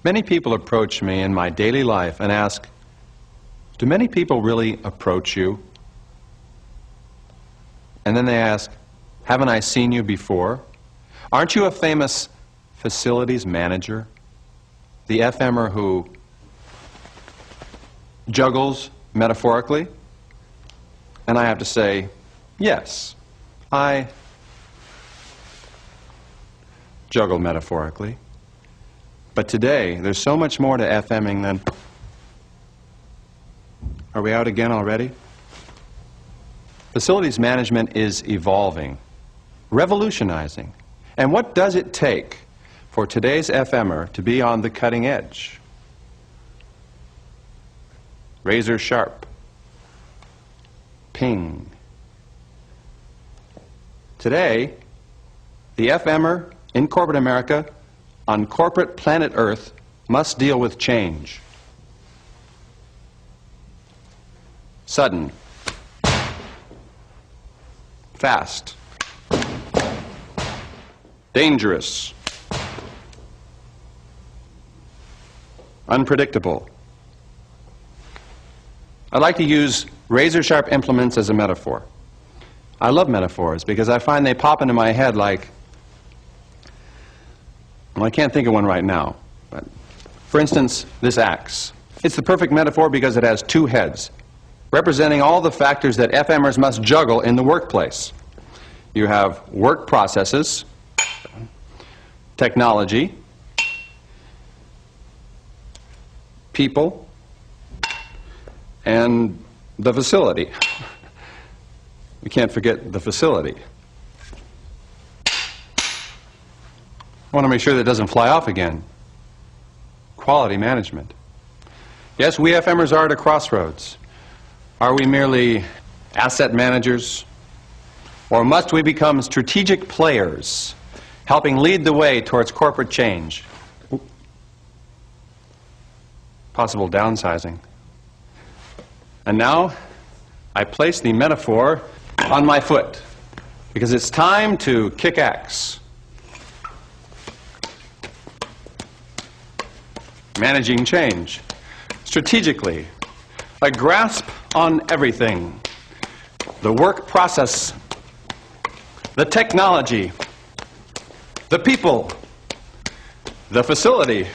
Many people approach me in my daily life and ask, do many people really approach you? And then they ask, haven't I seen you before? Aren't you a famous facilities manager? The FMer who juggles metaphorically? And I have to say, yes, I juggle metaphorically. But today, there's so much more to FMing than... Are we out again already? Facilities management is evolving, revolutionizing. And what does it take for today's FMer to be on the cutting edge? Razor sharp. Ping. Today, the FMer in corporate America, on corporate planet Earth, must deal with change. Sudden. Fast. Dangerous. Unpredictable. I like to use razor-sharp implements as a metaphor. I love metaphors because I find they pop into my head like, well, I can't think of one right now, but for instance, this axe. It's the perfect metaphor because it has two heads, representing all the factors that FMers must juggle in the workplace. You have work processes, technology, people, and the facility. We can't forget the facility. I want to make sure that it doesn't fly off again. Quality management. Yes, we FMers are at a crossroads. Are we merely asset managers? Or must we become strategic players, helping lead the way towards corporate change? Possible downsizing. And now, I place the metaphor on my foot, because it's time to kick axe. Managing change. Strategically. A grasp on everything. The work process. The technology. The people. The facility.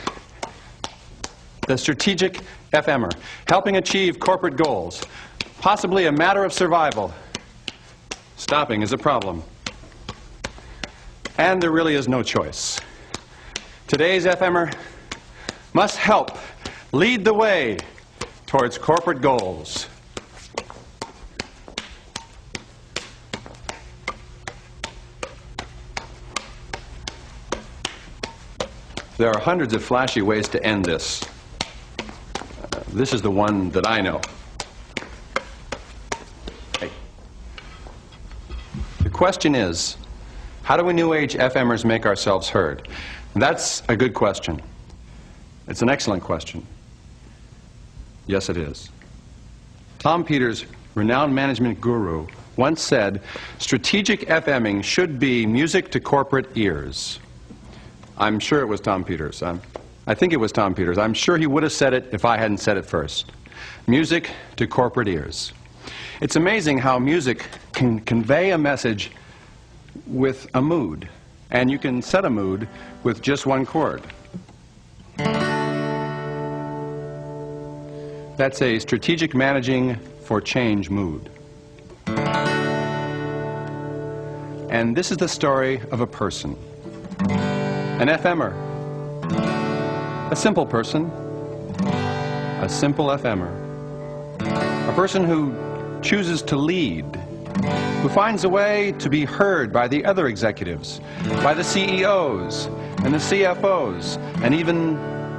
The strategic FMer. Helping achieve corporate goals. Possibly a matter of survival. Stopping is a problem. And there really is no choice. Today's FMer must help lead the way towards corporate goals. There are hundreds of flashy ways to end this. This is the one that I know. The question is, how do we New Age FMers make ourselves heard? That's a good question. It's an excellent question. Yes, it is. Tom Peters, renowned management guru, once said, strategic FMing should be music to corporate ears. I'm sure it was Tom Peters. I think it was Tom Peters. I'm sure he would have said it if I hadn't said it first. Music to corporate ears. It's amazing how music can convey a message with a mood, and you can set a mood with just one chord. That's a strategic managing for change mood. And this is the story of a person, an FMer, a simple person, a simple FMer, a person who chooses to lead, who finds a way to be heard by the other executives, by the CEOs and the CFOs, and even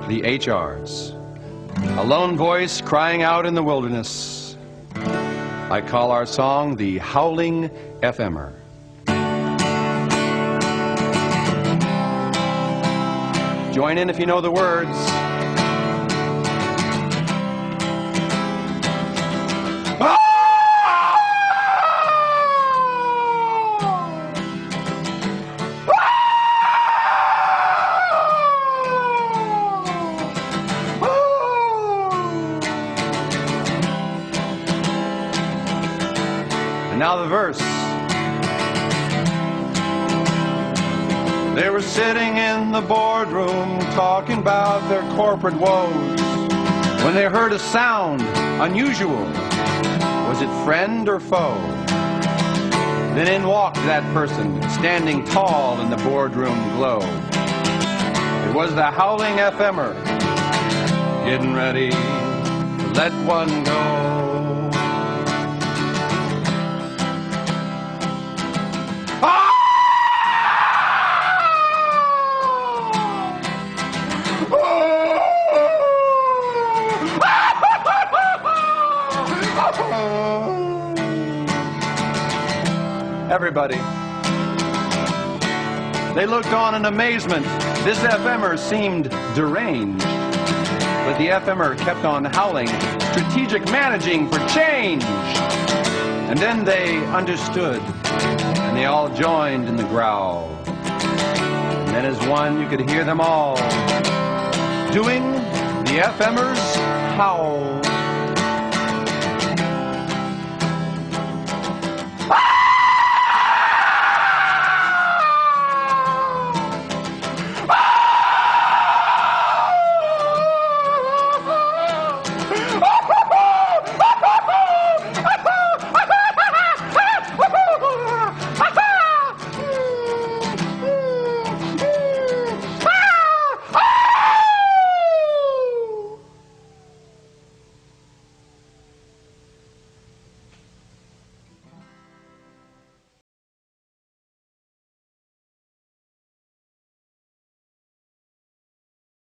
the HRs. A lone voice crying out in the wilderness. I call our song the Howling FMer. Join in if you know the words. Now the verse. They were sitting in the boardroom talking about their corporate woes when they heard a sound unusual. Was it friend or foe? Then in walked that person, standing tall in the boardroom glow. It was the howling FMer, getting ready to let one go. Everybody. They looked on in amazement. This FMer seemed deranged. But the FMer kept on howling, strategic managing for change. And then they understood, and they all joined in the growl. And then as one, you could hear them all doing the FMer's howl.